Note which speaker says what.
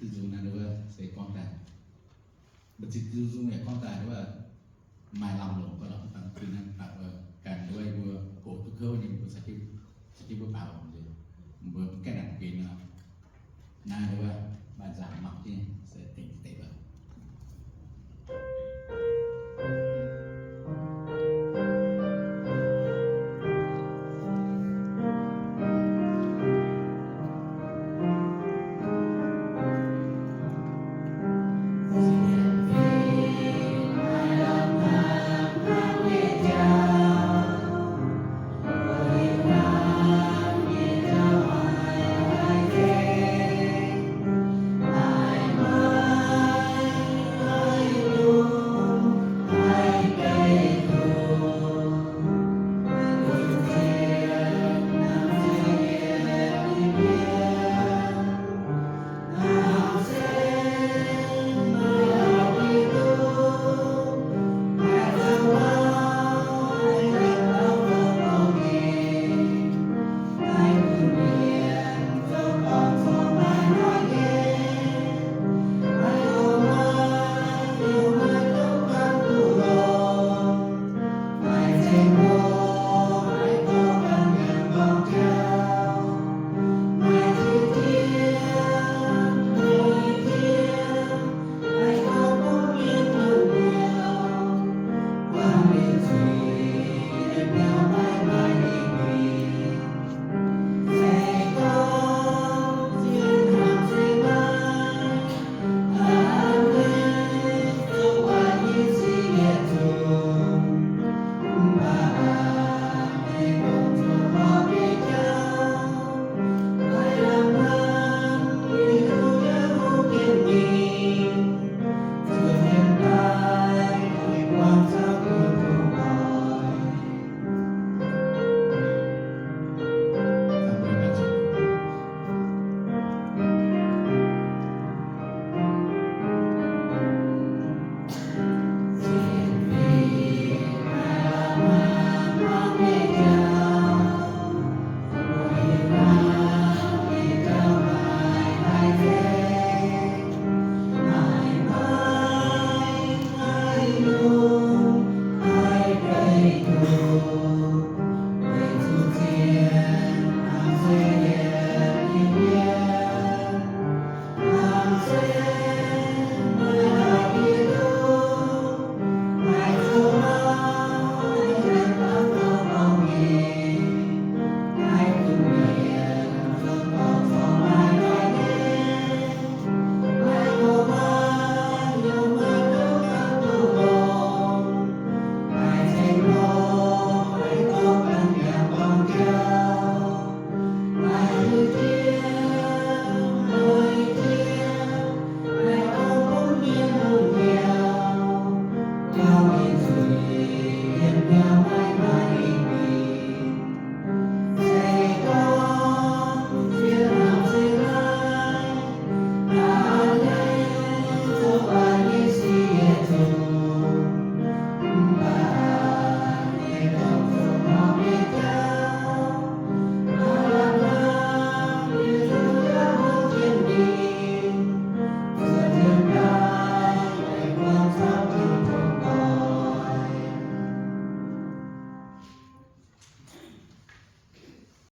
Speaker 1: ví dụ là sẽ con tài bật chích ví dụ mẹ con tài đó là mài lòng lộn và lòng tăng từ năng tạo cả đôi vừa cổ thực hơ nhưng vừa sẽ vừa bảo vừa cái đẳng kiến na đó là bạn giảm mặc đi sẽ tỉnh tệ vào
Speaker 2: Say